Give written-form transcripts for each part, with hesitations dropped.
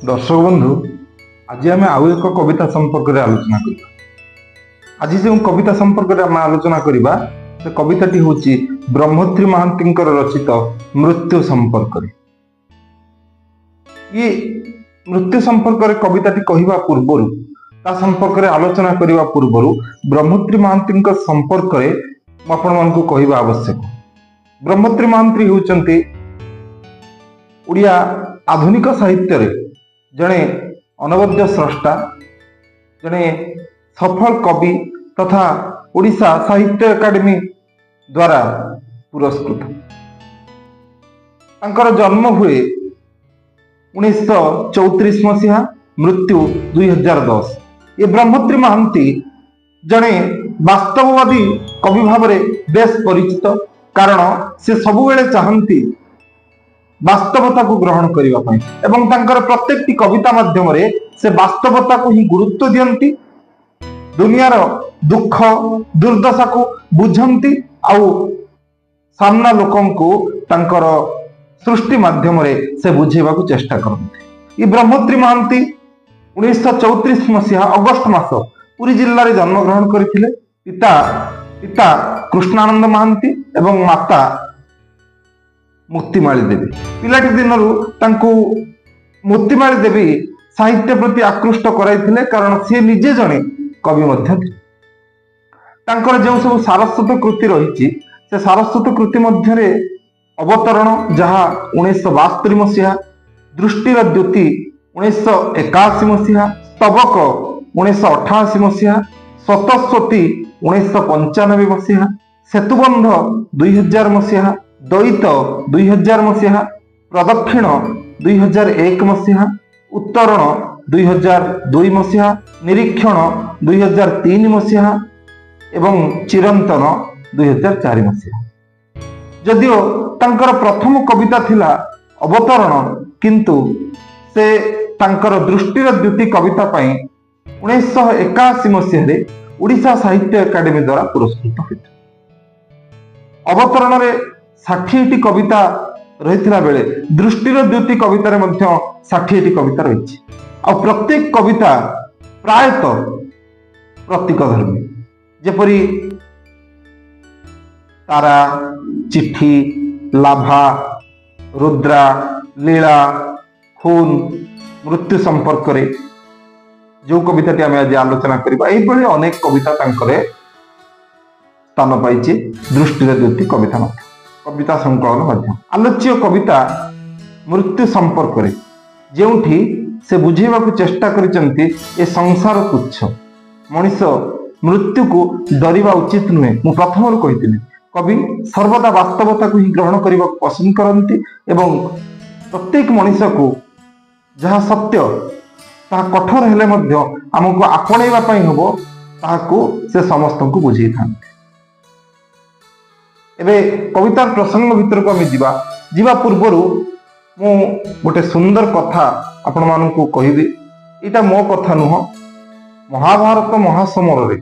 दर्शक बंधु आज आम आउ एक कविता संपर्क में आलोचना करवा। आज जो कविता संपर्क में आम आलोचना करवा से कविताटी हूँ ब्रह्मोत्री महांती रचित मृत्यु संपर्क। ये मृत्यु संपर्क कविताटी कहवा पूर्वर ता संपर्क में आलोचना करने पूर्वर ब्रह्मोत्री महांती संपर्क में आपण मान कहवा आवश्यक। ब्रह्मोत्री महांती होउचंती ओडिया आधुनिक साहित्य जड़े अनवद्य स्रष्टा, जड़े सफल कवि तथा ओडिशा साहित्य एकाडेमी द्वारा पुरस्कृत। तांकर जन्म हुए 1934 मसीहा, मृत्यु 2010। ये ब्रह्मोत्री महांती जड़े वास्तववादी कवि भाव में बेस परिचित, कारण से सबुबेले चाहती वास्तवता को ग्रहण करने एवं तांकर प्रत्येक कविता माध्यम से वास्तवता को ही गुरुत्व दियंती, दुनियार दुख दुर्दशा को बुझंती आउ सामना लोकं को तांकर सृष्टि माध्यम से बुझेबा को चेष्टा करते। ये ब्रह्मोत्री महांती 1934 मसीहा अगस्ट मास पुरी जिल्ला रे जन्म ग्रहण करथिले। पिता कृष्णानंद महांती एवं माता मुक्तिमाली देवी। पिलाटी दिनरू तांको मुक्तिमाली देवी साहित्य प्रति आकृष्ट कराइथिले, कारण सी निजे जणे कवि मध्य थे। तांकर जो सब सारस्वत कृति रही से सारस्वत कृति मध्य अवतरण जहा 1972 मसीहा, दृष्टिर द्युति 1981 मसीहा, स्तबक 1988 मसीहा, स्वतस्वती 1995 मसीहा, सेतुबंध 2000 मसीहा, द्वैत 2000 मसीहा, प्रदक्षिण 2001 मसीहा, उत्तरण 2002 मसीहा, निरीक्षण 2003 मसीहा एवं चिरंतन 2004 मसीहा। जदियो तांकर प्रथम कविता थिला अवतरण, किंतु से तांकर दृष्टिर द्युति कविता पाई 1981 मसीह रे ओडिशा साहित्य एकाडेमी द्वारा पुरस्कृत होता। अवतरण रे 60टी कविता रही बेले दृष्टिर द्युति कवितार 60टी कविता रही। आ प्रत्येक कविता प्रायतः प्रतीकधर्मी, जेपरी तारा, चिट्ठी, लाभा, रुद्रा, लीला, खून, मृत्यु संपर्क रे जो कविताटी आम आज आलोचना करबा, एभली अनेक कविता तांकरे स्थान पाइछि दृष्टिर द्युति कविता मध्य कविता संकलन मध्य। आलोच्य कविता मृत्यु संपर्क रे जेउठी से बुझेबा को चेष्टा करिसंती ए संसार तुच्छ, मनुष्य मृत्यु को डरिबा उचित नुहे। मु प्रथम कहिथिली कवि सर्वदा वास्तवता को ही ग्रहण करने पसंद करती एवं प्रत्येक मनुष्य को जहाँ सत्य ताहा कठोर हेले मध्य आमको आपणैबा पई हबो ताहाको से समस्त को बुझाई थांती। एबे कवितार प्रसंग भीतर को आम जीवा पूर्वर मु गोटे सुंदर कथा आपण मानकु कहिबी। इटा मो कथा नुह, महाभारत महासमर रे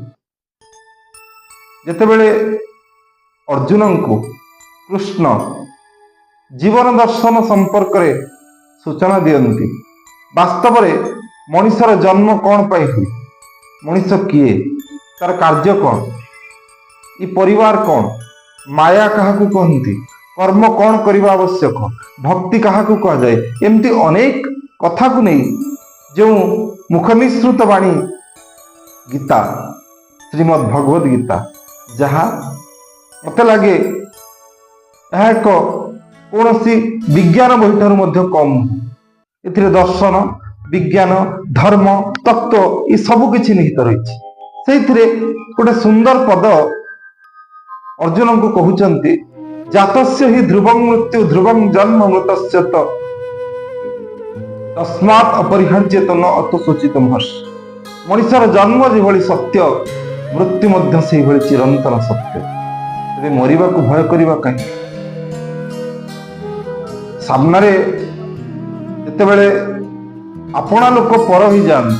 जेतेबेले अर्जुन को कृष्ण जीवन दर्शन संपर्क रे सूचना दियंती, वास्तव रे मनुष्यर जन्म कौन पाई हुई, मनुष्य किए, तार कार्य कौन, ये परिवार कौन, माया कहा कहती, कर्म कौन करने आवश्यक, भक्ति कहा कह जाए, एमती अनेक कथा को नहीं जो मुखनिसृत वाणी गीता श्रीमद् भगवद गीता जहाँ मत लगे एक कौन विज्ञान बही ठार कम। ए दर्शन विज्ञान धर्म तत्व ये सब किछि निहित रही। से गोटे सुंदर पद अर्जुन को कहते, जातस्य हि ध्रुवं मृत्यु ध्रुवं जन्म मृतस्य तस्मात् अपरिहार्यत न अतोशोचित हर्ष। मनुष्यर जन्म जो सत्य, मृत्यु मध्य से भली चिरंतन सत्य। तेरे मरिबा को भय करिबा कहीं सामने जेतेबेले अपना लोक पर ही जान,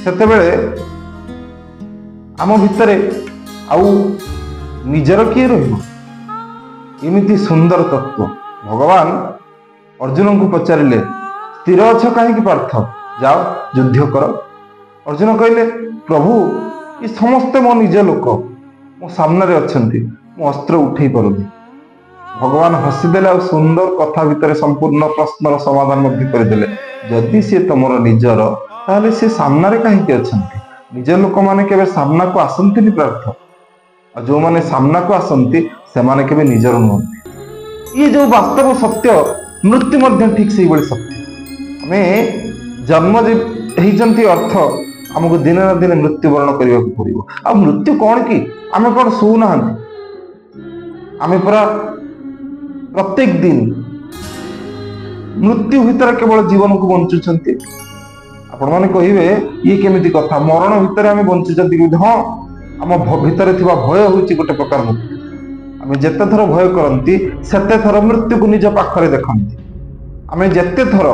सेतेबेले आम भितरे आउ निजर किए रहिबो। एमिति सुंदर तत्व भगवान अर्जुन को पचारे ସ୍ଥିର ଅଛ କାହିଁକି ପାର୍ଥ, ଯାଅ ଯୁଦ୍ଧ କର। ଅର୍ଜୁନ କହିଲେ, ପ୍ରଭୁ ଏ ସମସ୍ତେ ମୋ ନିଜ ଲୋକ, ମୋ ସାମ୍ନାରେ ଅଛନ୍ତି, ମୁଁ ଅସ୍ତ୍ର ଉଠେଇ ପାରୁନି। ଭଗବାନ ହସିଦେଲେ ଆଉ ସୁନ୍ଦର କଥା ଭିତରେ ସମ୍ପୂର୍ଣ୍ଣ ପ୍ରଶ୍ନର ସମାଧାନ ମଧ୍ୟ କରିଦେଲେ। ଯଦି ସିଏ ତମର ନିଜର, ତାହେଲେ ସିଏ ସାମ୍ନାରେ କାହିଁକି ଅଛନ୍ତି? ନିଜ ଲୋକମାନେ କେବେ ସାମ୍ନାକୁ ଆସନ୍ତିନି ପାର୍ଥ, ଆଉ ଯୋଉମାନେ ସାମ୍ନାକୁ ଆସନ୍ତି ସେମାନେ କେବେ ନିଜର ନୁହନ୍ତି। ଇଏ ଯୋଉ ବାସ୍ତବ ସତ୍ୟ, ମୃତ୍ୟୁ ମଧ୍ୟ ଠିକ ସେଇଭଳି ସତ୍ୟ। ଆମେ ଜନ୍ମ ହେଇଛନ୍ତି ଅର୍ଥ ଆମକୁ ଦିନେ ନା ଦିନେ ମୃତ୍ୟୁବରଣ କରିବାକୁ ପଡିବ। ଆଉ ମୃତ୍ୟୁ କଣ କି? ଆମେ କଣ ଶୋଉନାହାନ୍ତି? ଆମେ ପରା ପ୍ରତ୍ୟେକ ଦିନ ମୃତ୍ୟୁ ଭିତରେ କେବଳ ଜୀବନକୁ ବଞ୍ଚୁଛନ୍ତି। ଆପଣମାନେ କହିବେ ଇଏ କେମିତି କଥା, ମରଣ ଭିତରେ ଆମେ ବଞ୍ଚୁଛନ୍ତି କେମିତି? ହଁ, ଆମ ଭିତରେ ଥିବା ଭୟ ହେଉଛି ଗୋଟେ ପ୍ରକାର ମୁକ୍ତି। ଆମେ ଯେତେ ଥର ଭୟ କରନ୍ତି ସେତେ ଥର ମୃତ୍ୟୁକୁ ନିଜ ପାଖରେ ଦେଖନ୍ତି। ଆମେ ଯେତେ ଥର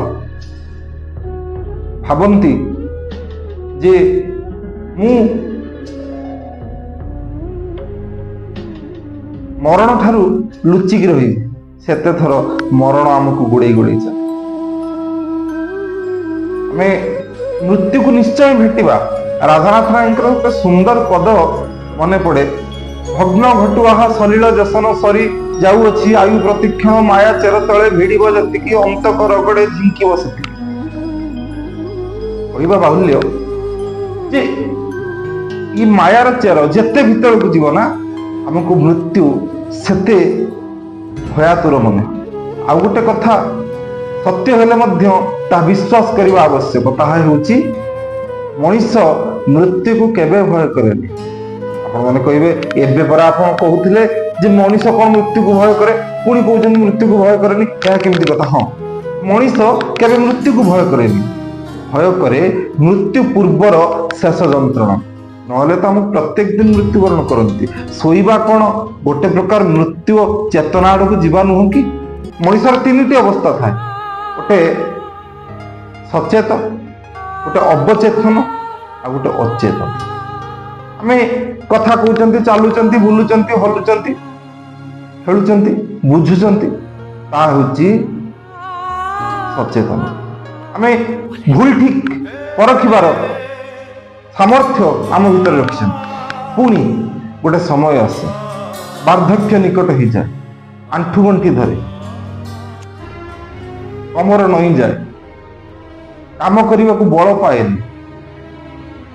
ଭାବନ୍ତି ଯେ ମୁଁ ମରଣ ଠାରୁ ଲୁଚିକି ରହିବି, ସେତେ ଥର ମରଣ ଆମକୁ ଗୋଡେଇ ଗୋଡେଇ ଚାଲେ। ଆମେ ମୃତ୍ୟୁକୁ ନିଶ୍ଚୟ ଭେଟିବା। ରାଧାନାଥ ରାୟଙ୍କର ଗୋଟେ ସୁନ୍ଦର ପଦ ମନେ ପଡେ, ଭଗ୍ନ ଘଟୁଆହା ସଲିଳ ଯଶନ ସରି ଯାଉଅଛି ଆୟୁ ପ୍ରତିକ୍ଷଣ ମାୟା ଚେର ତଳେ ଭିଡିବ ଯେତିକି ଅନ୍ତକ ରଗଡେ ଝିଙ୍କିବ ସେତିକି। କହିବା ବାହୁଲ୍ୟ ଯେ ଇ ମାୟାର ଚେର ଯେତେ ଭିତରକୁ ଯିବ ନା, ଆମକୁ ମୃତ୍ୟୁ ସେତେ ଭୟାତୁର ମନେ। ଆଉ ଗୋଟେ କଥା ସତ୍ୟ ହେଲେ ମଧ୍ୟ ତାହା ବିଶ୍ୱାସ କରିବା ଆବଶ୍ୟକ, ତାହା ହେଉଛି ମଣିଷ ମୃତ୍ୟୁକୁ କେବେ ଭୟ କରେନି। ଆପଣମାନେ କହିବେ ଏବେ ପରା ଆପଣ କହୁଥିଲେ ଯେ ମଣିଷ କଣ ମୃତ୍ୟୁକୁ ଭୟ କରେ, ପୁଣି କହୁଛନ୍ତି ମୃତ୍ୟୁକୁ ଭୟ କରେନି, ଏହା କେମିତି କଥା? ହଁ, ମଣିଷ କେବେ ମୃତ୍ୟୁକୁ ଭୟ କରେନି, ଭୟ କରେ ମୃତ୍ୟୁ ପୂର୍ବର ଶେଷ ଯନ୍ତ୍ରଣା। ନହେଲେ ତ ଆମକୁ ପ୍ରତ୍ୟେକ ଦିନ ମୃତ୍ୟୁବରଣ କରନ୍ତି। ଶୋଇବା କଣ ଗୋଟେ ପ୍ରକାର ମୃତ୍ୟୁ ଚେତନା ଆଡକୁ ଯିବା ନୁହଁ କି? ମଣିଷର ତିନିଟି ଅବସ୍ଥା ଥାଏ, ଗୋଟେ ସଚେତ, ଗୋଟେ ଅବଚେତନ, ଆଉ ଗୋଟେ ଅଚେତନ। ଆମେ କଥା କହୁଛନ୍ତି, ଚାଲୁଛନ୍ତି, ବୁଲୁଛନ୍ତି, ହଲୁଛନ୍ତି, ଖେଳୁଛନ୍ତି, ବୁଝୁଛନ୍ତି, ତାହା ହେଉଛି ସଚେତନ। ଆମେ ଭୁଲ ଠିକ ପରଖିବାର ସାମର୍ଥ୍ୟ ଆମ ଭିତରେ ରଖିଛନ୍ତି। ପୁଣି ଗୋଟେ ସମୟ ଆସେ, ବାର୍ଦ୍ଧକ୍ୟ ନିକଟ ହେଇଯାଏ, ଆଣ୍ଠୁଗଣ୍ଠି ଧରେ, କମର ନଇଁଯାଏ, କାମ କରିବାକୁ ବଳ ପାଏନି,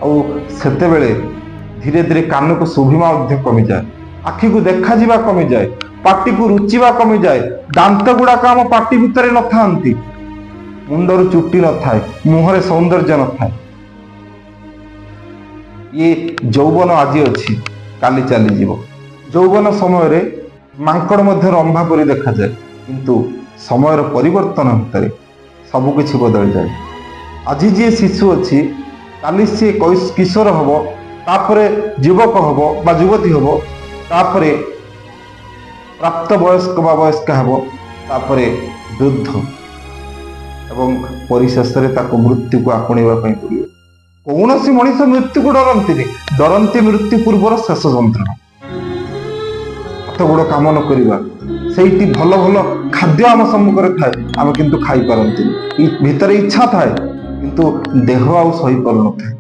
ଆଉ ସେତେବେଳେ ଧୀରେ ଧୀରେ କାନକୁ ଶୁଭିବା ମଧ୍ୟ କମିଯାଏ, ଆଖିକୁ ଦେଖାଯିବା କମିଯାଏ, ପାଟିକୁ ରୁଚିବା କମିଯାଏ, ଦାନ୍ତ ଗୁଡାକ ଆମ ପାଟି ଭିତରେ ନଥାନ୍ତି, ମୁଣ୍ଡରୁ ଚୁଟି ନଥାଏ, ମୁହଁରେ ସୌନ୍ଦର୍ଯ୍ୟ ନଥାଏ। ଇଏ ଯୌବନ ଆଜି ଅଛି, କାଲି ଚାଲିଯିବ। ଯୌବନ ସମୟରେ ମାଙ୍କଡ ମଧ୍ୟ ରମ୍ଭା ପରି ଦେଖାଯାଏ, କିନ୍ତୁ ସମୟର ପରିବର୍ତ୍ତନ ଭିତରେ ସବୁକିଛି ବଦଳିଯାଏ। ଆଜି ଯିଏ ଶିଶୁ ଅଛି, କାଲି ସିଏ କିଶୋର ହବ, ତାପରେ ଯୁବକ ହବ ବା ଯୁବତୀ ହବ, ତାପରେ ପ୍ରାପ୍ତ ବୟସ୍କ ବା ବୟସ୍କା ହେବ, ତାପରେ ବୃଦ୍ଧ, ଏବଂ ପରିଶେଷରେ ତାକୁ ମୃତ୍ୟୁକୁ ଆପଣେଇବା ପାଇଁ ପଡିବ। କୌଣସି ମଣିଷ ମୃତ୍ୟୁକୁ ଡରନ୍ତିନି, ଡରନ୍ତି ମୃତ୍ୟୁ ପୂର୍ବର ଶେଷ ଯନ୍ତ୍ରଣା। ହାତ ଗୋଡ କାମ ନ କରିବା, ସେଇଠି ଭଲ ଭଲ ଖାଦ୍ୟ ଆମ ସମ୍ମୁଖରେ ଥାଏ, ଆମେ କିନ୍ତୁ ଖାଇପାରନ୍ତିନି। ଭିତରେ ଇଚ୍ଛା ଥାଏ କିନ୍ତୁ ଦେହ ଆଉ ସହିପାରୁନଥାଏ।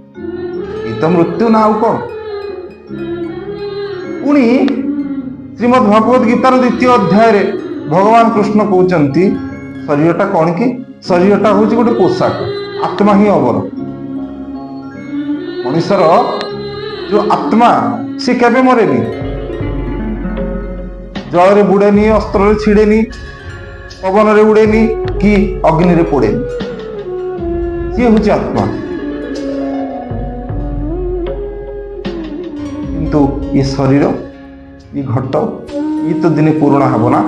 ଏଇ ତ ମୃତ୍ୟୁ ନା ଆଉ କଣ? ପୁଣି ଶ୍ରୀମଦ୍ ଭଗବତ ଗୀତାର 2ୟ ଅଧ୍ୟାୟରେ ଭଗବାନ କୃଷ୍ଣ କହୁଛନ୍ତି, ଶରୀରଟା କଣ କି? ଶରୀରଟା ହଉଛି ଗୋଟେ ପୋଷାକ, ଆତ୍ମା ହିଁ ଅବର। ମଣିଷର ଯୋଉ ଆତ୍ମା, ସେ କେବେ ମରେନି, ଜଳରେ ବୁଡେନି, ଅସ୍ତ୍ରରେ ଛିଡେନି, ପବନରେ ଉଡେନି, କି ଅଗ୍ନିରେ ପୋଡେନି। ସିଏ ହଉଛି ଆତ୍ମା। କିନ୍ତୁ ଏ ଶରୀର, ଏ ଘଟ, ଇଏ ତ ଦିନେ ପୁରୁଣା ହବ ନା।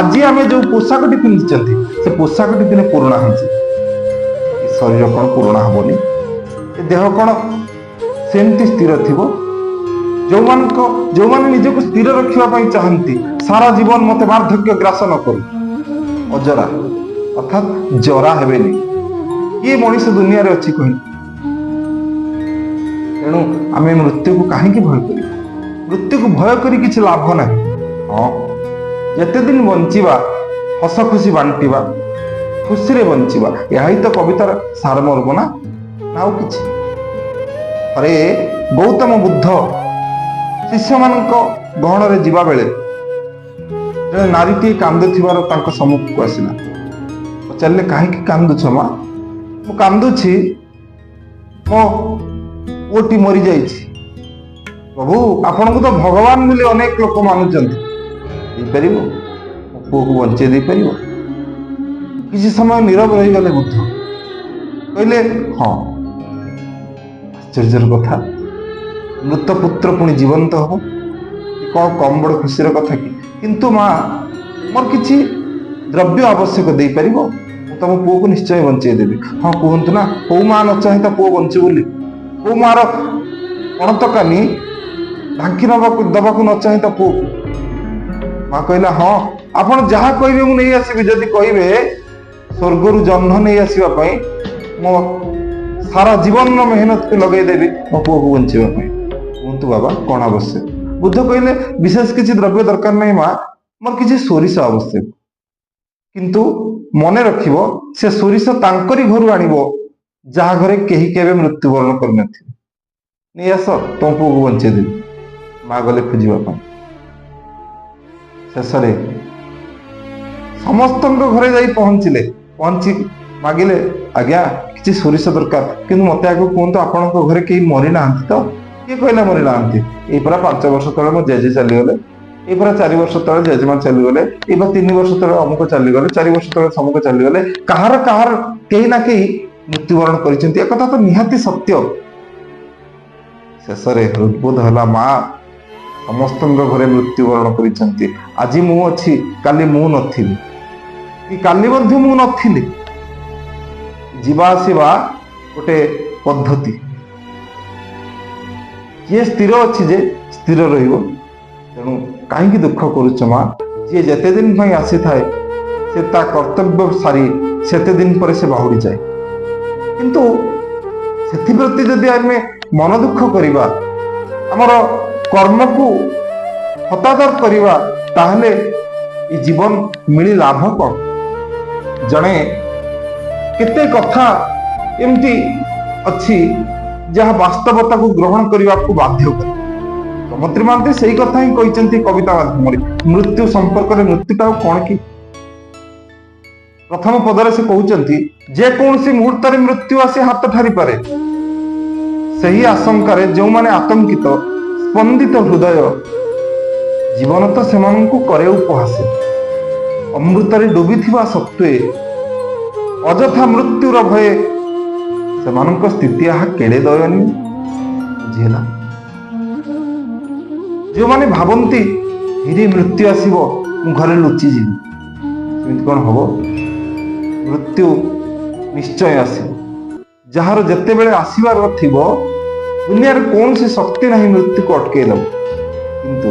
ଆଜି ଆମେ ଯୋଉ ପୋଷାକଟି ପିନ୍ଧିଛନ୍ତି, ସେ ପୋଷାକଟି ଦିନେ ପୁରୁଣା ହେଇଛି। ଏ ଶରୀର କଣ ପୁରୁଣା ହବନି? ଏ ଦେହ କଣ ସେମିତି ସ୍ଥିର ଥିବ? ଯୋଉମାନେ ନିଜକୁ ସ୍ଥିର ରଖିବା ପାଇଁ ଚାହାନ୍ତି, ସାରା ଜୀବନ ମତେ ବାର୍ଦ୍ଧକ୍ୟ ଗ୍ରାସ ନ କରୁ, ଅଜରା ଅର୍ଥାତ ଜରା ହେବେନି, କିଏ ମଣିଷ ଦୁନିଆରେ ଅଛି କହିଲେ? ତେଣୁ ଆମେ ମୃତ୍ୟୁକୁ କାହିଁକି ଭୟ କରିବା? ମୃତ୍ୟୁକୁ ଭୟ କରି କିଛି ଲାଭ ନାହିଁ। ହଁ, ଯେତେ ଦିନ ବଞ୍ଚିବା ହସ ଖୁସି ବାଣ୍ଟିବା, ଖୁସିରେ ବଞ୍ଚିବା, ଏହା ହିଁ ତ କବିତାର ସାରମର୍ମ ନା, ଆଉ କିଛି। ଥରେ ଗୌତମ ବୁଦ୍ଧ ଶିଷ୍ୟମାନଙ୍କ ଗହଣରେ ଯିବା ବେଳେ ଜଣେ ନାରୀଟିଏ କାନ୍ଦୁଥିବାର ତାଙ୍କ ସମ୍ମୁଖକୁ ଆସିଲା। ପଚାରିଲେ, କାହିଁକି କାନ୍ଦୁଛ ମା? ମୁଁ କାନ୍ଦୁଛି, ମୋ ପୁଅଟି ମରିଯାଇଛି। ପ୍ରଭୁ, ଆପଣଙ୍କୁ ତ ଭଗବାନ ବୋଲି ଅନେକ ଲୋକ ମାନୁଛନ୍ତି, ଦେଇପାରିବ, ମୋ ପୁଅକୁ ବଞ୍ଚେଇ ଦେଇପାରିବ? କିଛି ସମୟ ନୀରବ ରହିଗଲେ ବୁଦ୍ଧ। କହିଲେ, ହଁ। ଆଶ୍ଚର୍ଯ୍ୟର କଥା, ମୃତ ପୁତ୍ର ପୁଣି ଜୀବନ୍ତ ହବ, କଣ କମ ବଡ ଖୁସିର କଥା କି? କିନ୍ତୁ ମା, ମୋର କିଛି ଦ୍ରବ୍ୟ ଆବଶ୍ୟକ, ଦେଇପାରିବ? ମୁଁ ତମ ପୁଅକୁ ନିଶ୍ଚୟ ବଞ୍ଚେଇ ଦେବି। ହଁ କୁହନ୍ତୁ ନା, କୋଉ ମା ନ ଚାହେଁ ତା ପୁଅ ବଞ୍ଚୁ ବୋଲି? କୋଉ ମାର ଅଣତକାନି ଢାଙ୍କି ଦବାକୁ ନ ଚାହେଁ ତା ପୁଅକୁ? ମା କହିଲା, ହଁ, ଆପଣ ଯାହା କହିବେ ମୁଁ ନେଇ ଆସିବି। ଯଦି କହିବେ ସ୍ୱର୍ଗରୁ ଜହ୍ନ ନେଇ ଆସିବା ପାଇଁ, ମୋ ସାରା ଜୀବନର ମେହନତକୁ ଲଗେଇଦେବି ମୋ ପୁଅକୁ ବଞ୍ଚିବା ପାଇଁ। କୁହନ୍ତୁ ବାବା, କଣ ଆବଶ୍ୟକ? ବୁଦ୍ଧ କହିଲେ, ବିଶେଷ କିଛି ଦ୍ରବ୍ୟ ଦରକାର ନାହିଁ ମା, ମୋର କିଛି ସୋରିଷ ଆବଶ୍ୟକ। କିନ୍ତୁ ମନେ ରଖିବ, ସେ ସୋରିଷ ତାଙ୍କରି ଘରୁ ଆଣିବ ଯାହା ଘରେ କେହି କେବେ ମୃତ୍ୟୁବରଣ କରିନଥିବେ। ନେଇ ଆସ, ତମ ପୁଅକୁ ବଞ୍ଚେଇ ଦେବି। ମା ଗଲେ ଖୋଜିବା ପାଇଁ। ଶେଷରେ ସମସ୍ତଙ୍କ ଘରେ ଯାଇ ପହଞ୍ଚି ମାଗିଲେ, ଆଜ୍ଞା କିଛି ସୋରିଷ ଦରକାର, କିନ୍ତୁ ମତେ ଆଗ କୁହନ୍ତୁ ଆପଣଙ୍କ ଘରେ କେହି ମରିନାହାନ୍ତି ତ? କିଏ କହିଲା ମରିନାହାନ୍ତି? ଏଇ ପରା 5 ବର୍ଷ ତଳେ ମୋ ଜେଜେ ଚାଲିଗଲେ, ଏଇ ପରା 4 ବର୍ଷ ତଳେ ଜେଜେମା ଚାଲିଗଲେ, ଏଇ ପରା 3 ବର୍ଷ ତଳେ ଅମୁକ ଚାଲିଗଲେ, 4 ବର୍ଷ ତଳେ ସମୁକ ଚାଲିଗଲେ। କାହାର କେହି ନା କେହି ମୃତ୍ୟୁବରଣ କରିଛନ୍ତି, ଏକଥା ତ ନିହାତି ସତ୍ୟ। ଶେଷରେ ହୃଦବୋଧ ହେଲା, ମା, ସମସ୍ତଙ୍କ ଘରେ ମୃତ୍ୟୁବରଣ କରିଛନ୍ତି। ଆଜି ମୁଁ ଅଛି, କାଲି ମୁଁ ନଥିଲି, କି କାଲି ମଧ୍ୟ ମୁଁ ନଥିଲି। ଯିବା ଆସିବା ଗୋଟେ ପଦ୍ଧତି। ଯିଏ ସ୍ଥିର ଅଛି ଯେ ସ୍ଥିର ରହିବ। ତେଣୁ କାହିଁକି ଦୁଃଖ କରୁଛ ମା? ଯିଏ ଯେତେ ଦିନ ପାଇଁ ଆସିଥାଏ ସେ ତା କର୍ତ୍ତବ୍ୟ ସାରି ସେତେ ଦିନ ପରେ ସେ ବାହୁଡ଼ି ଯାଏ। କିନ୍ତୁ ସେଥିପ୍ରତି ଯଦି ଆମେ ମନ ଦୁଃଖ କରିବା, ଆମର କର୍ମକୁ ହତାଦର କରିବା, ତାହେଲେ ଏ ଜୀବନ ମିଳି ଲାଭ କଣ? ଜଣେ କେତେ କଥା ଏମିତି ଅଛି ଯାହା ବାସ୍ତବତାକୁ ଗ୍ରହଣ କରିବାକୁ ବାଧ୍ୟ କରେ। ପ୍ରମତ୍ରୀ ମହାନ୍ତି ସେଇ କଥା ହିଁ କହିଛନ୍ତି କବିତା ମାଧ୍ୟମରେ। ମୃତ୍ୟୁ ସମ୍ପର୍କରେ, ମୃତ୍ୟୁଟା ଆଉ କଣ କି? ପ୍ରଥମ ପଦରେ ସେ କହୁଛନ୍ତି, ଯେକୌଣସି ମୁହୂର୍ତ୍ତରେ ମୃତ୍ୟୁ ଆସି ହାତ ଠାରିପାରେ। ସେହି ଆଶଙ୍କାରେ ଯେଉଁମାନେ ଆତଙ୍କିତ, ସ୍ପନ୍ଦିତ ହୃଦୟ, ଜୀବନ ତ ସେମାନଙ୍କୁ କରେ ଉପହାସ। ଅମୃତରେ ଡୁବିଥିବା ସତ୍ତ୍ୱେ ଅଯଥା ମୃତ୍ୟୁର ଭୟ, ସେମାନଙ୍କ ସ୍ଥିତି ଆହା କେଡ଼େ ଦୟନୀୟ। ବୁଝିହେଲା? ଯେଉଁମାନେ ଭାବନ୍ତି ଧୀରେ ମୃତ୍ୟୁ ଆସିବ, ମୁଁ ଘରେ ଲୁଚିଯିବି, ସେମିତି କଣ ହବ? ମୃତ୍ୟୁ ନିଶ୍ଚୟ ଆସିବ। ଯାହାର ଯେତେବେଳେ ଆସିବାର ଥିବ, ଦୁନିଆରେ କୌଣସି ଶକ୍ତି ନାହିଁ ମୃତ୍ୟୁକୁ ଅଟକେଇ ଦେବ। କିନ୍ତୁ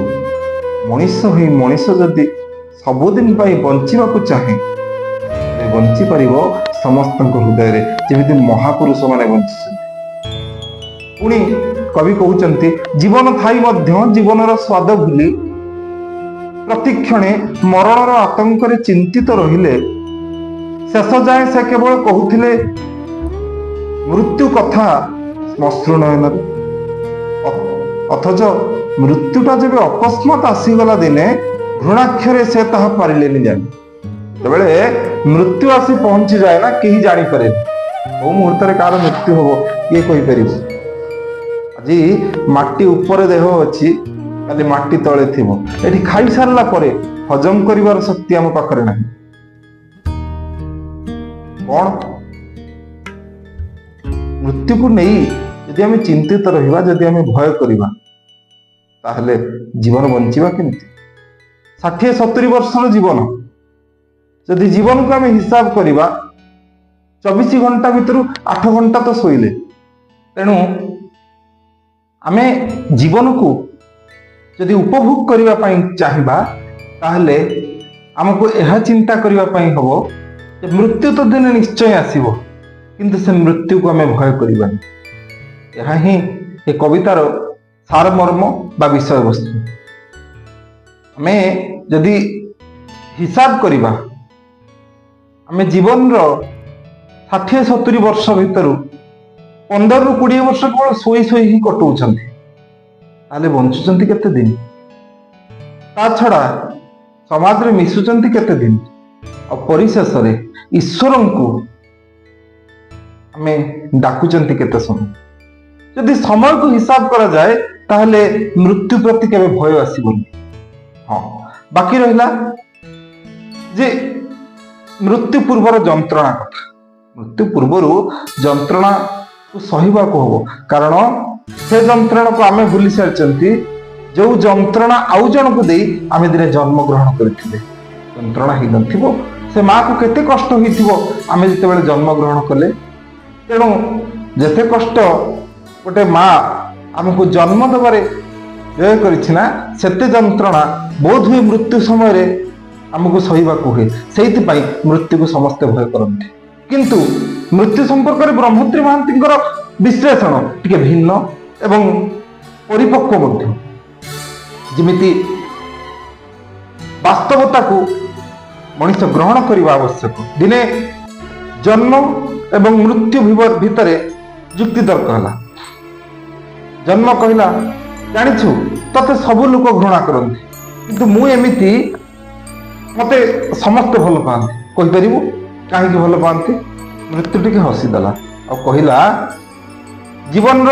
ମଣିଷ ହିଁ ମଣିଷ ଯଦି ସବୁଦିନ ପାଇଁ ବଞ୍ଚିବାକୁ ଚାହେଁ, ବଞ୍ଚିପାରିବ ସମସ୍ତଙ୍କ ହୃଦୟରେ, ଯେମିତି ମହାପୁରୁଷ ମାନେ ବଞ୍ଚିଛନ୍ତି। ପୁଣି କବି କହୁଛନ୍ତି, ଜୀବନ ଥାଇ ମଧ୍ୟ ଜୀବନର ସ୍ୱାଦ ଭୁଲି ପ୍ରତିକ୍ଷଣେ ମରଣର ଆତଙ୍କରେ ଚିନ୍ତିତ ରହିଲେ, ଶେଷ ଯାଏ ସେ କେବଳ କହୁଥିଲେ ମୃତ୍ୟୁ କଥା ଶ୍ମଶ୍ରୁ ନୟନରେ। ଅଥଚ ମୃତ୍ୟୁଟା ଯେବେ ଅକସ୍ମାତ ଆସିଗଲା ଦିନେ, ଘୃଣାକ୍ଷରେ ସେ ତାହା ପାରିଲେନି ଜାଣି। ଯେତେବେଳେ ମୃତ୍ୟୁ ଆସି ପହଞ୍ଚିଯାଏ ନା, କେହି ଜାଣିପାରେନି କୋଉ ମୁହୂର୍ତ୍ତରେ କାହାର ମୃତ୍ୟୁ ହବ, କିଏ କହିପାରିବ? ଆଜି ମାଟି ଉପରେ ଦେହ ଅଛି, କାଲି ମାଟି ତଳେ ଥିବ। ଏଠି ଖାଇସାରିଲା ପରେ ହଜମ କରିବାର ଶକ୍ତି ଆମ ପାଖରେ ନାହିଁ। କଣ ମୃତ୍ୟୁକୁ ନେଇ ଯଦି ଆମେ ଚିନ୍ତିତ ରହିବା, ଯଦି ଆମେ ଭୟ କରିବା, ତାହେଲେ ଜୀବନ ବଞ୍ଚିବା କେମିତି? 60-70 ବର୍ଷର ଜୀବନ, ଯଦି ଜୀବନକୁ ଆମେ ହିସାବ କରିବା, 24 ଘଣ୍ଟା ଭିତରୁ 8 ଘଣ୍ଟା ତ ଶୋଇଲେ। ତେଣୁ ଆମେ ଜୀବନକୁ ଯଦି ଉପଭୋଗ କରିବା ପାଇଁ ଚାହିଁବା, ତାହେଲେ ଆମକୁ ଏହା ଚିନ୍ତା କରିବା ପାଇଁ ହବ ଯେ ମୃତ୍ୟୁ ତ ଦିନେ ନିଶ୍ଚୟ ଆସିବ, କିନ୍ତୁ ସେ ମୃତ୍ୟୁକୁ ଆମେ ଭୟ କରିବାନି। ଏହା ହିଁ ଏ କବିତାର ସାରମର୍ମ ବା ବିଷୟବସ୍ତୁ। ଆମେ ଯଦି ହିସାବ କରିବା, आमे जीवन 60-70 वर्ष भितर 15-20 वर्ष केवल शोई शोई ही कटौଛନ୍ତି ताले बंचुଛନ୍ତି केते दिन ता छड़ा समाज रे मिसुଛନ୍ତି केते दिन और परिशेष रे ईश्वर को आमे डाकुଛନ୍ତି केते समय यदि समय को हिसाब करा जाए ताहले मृत्यु प्रति केबे भय आसीबनी। हाँ बाकी रहिला जे मृत्यु पूर्वर जंत्रणा कथा मृत्यु पूर्वर जंत्रणा को सहिबा को हो कारण से जंत्रणा को आमे भूली सारचंती जो जंत्रणा आउ जन को दे आमे दिने जन्म ग्रहण करथिबे जंत्रणा ही नथिबो से मां को केते कष्ट होइथिबो आमे जते बेले जन्म ग्रहण कले तेणु जेते कष्ट गोटे मां आमको जन्म देबारे व्यय करिछि ना सेते जंत्रणा बोध हुए मृत्यु समय रे आमको सहिबा को हुए सेति पई मृत्यु को समस्त भय करंती किंतु मृत्यु संपर्क में ब्रह्मोत्री महांतींकर विश्लेषण टिके भिन्न एवं परिपक्व मध्य जिमिति वास्तवता को मनुष्य ग्रहण करने आवश्यक दिने जन्म एवं मृत्यु भितर जुक्ति तर्क है जन्म कहला जानिछु तते सब लोक घृणा करते किंतु मु एमिति मते समस्त भल पाते कहि परिबु कहीं भल पाते मृत्यु टिके हसीदेला और कहला जीवन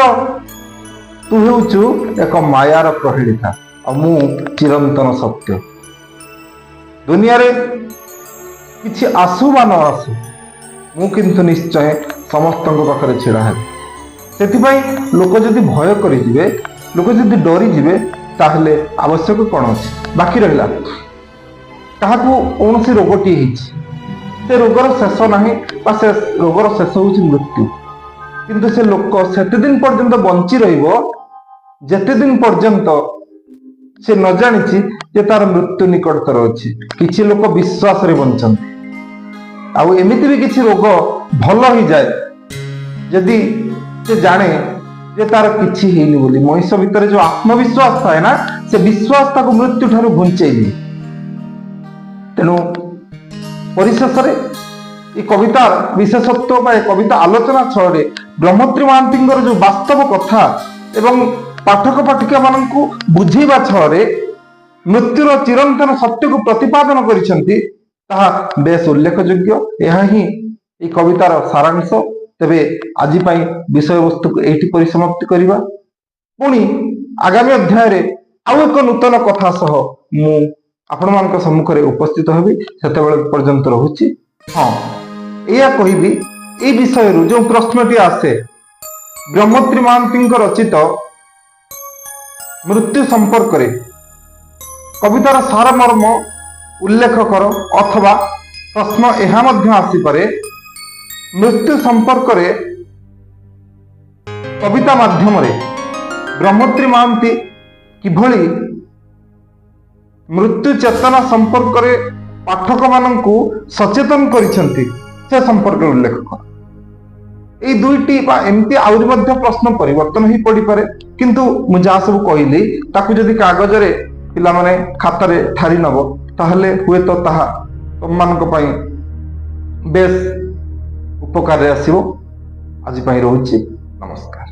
तू हेउचु एक मायार प्रहेलिका और मु चिरंतन सत्य दुनिया रे किछि आसु बा न आसु मु किंतु निश्चय समस्त पाखे छिड़ा है से लोक जदि भय करें लोक जदि डरी जीवे ताहले आवश्यक कौन अच्छे बाकी रहा क्या कौन सी रोगटी से रोगर शेष ना से रोगर शेष हूँ मृत्यु किंतु से लोक सेते दिन पर्यंत बंची जेते दिन पर्यंत से न जानी जे तार मृत्यु निकटतर अच्छी किसी लोक विश्वास रे बंचती आउ एमिति भी किसी रोग भल ही जाए जदि से जाने जे तार किछि हेनी बोली मनुष्य भितर जो आत्मविश्वास थाए ना से विश्वास ताको मृत्यु ठारू घुंचेई दिए तेणु परिशेष ये कवितार विशेषत्व कविता आलोचना छले ब्रह्मोत्री महांतींकर जो वास्तव कथा एवं पाठक पाठिका मानू बुझेबा छले मृत्युर चिरंतन सत्य को प्रतिपादन करिसेंती ताहा बेस उल्लेखयोग्य यह ही ये कवितार सारांश तेबे आज विषय वस्तु को एठी परिसमाप्ति करिबा पुणी आगामी अध्याय रे आउ एक नूतन कथा सह मु आपण मानक सम्मुख रे उपस्थित हेबी सेतेबेले पर्यंत रहुची। हाँ या कहबी ए विषय रु जो प्रश्नटी आसे ब्रह्मोत्री महांतींकर रचित मृत्यु संपर्क रे कवितार सारमर्म उल्लेख कर अथवा प्रश्न एहा मध्य आसी पारे मृत्यु संपर्क रे कविता माध्यम रे ब्रह्मोत्री महांती किभली मृत्यु चेतना संपर्क रे पाठक मानंकु सचेतन करिसेंती से संपर्क उल्लेख कर ए दुईटी बा एमती आउरी मध्य प्रश्न परिवर्तन ही पड़ी पारे किंतु मु जा सब कहली ताकु जदि कागज रे पिला माने खाता रे ठारी नबो ताहले हुए तो ताहा तुम मानक पई बेस उपकार आसिबो आज पई रहउची नमस्कार।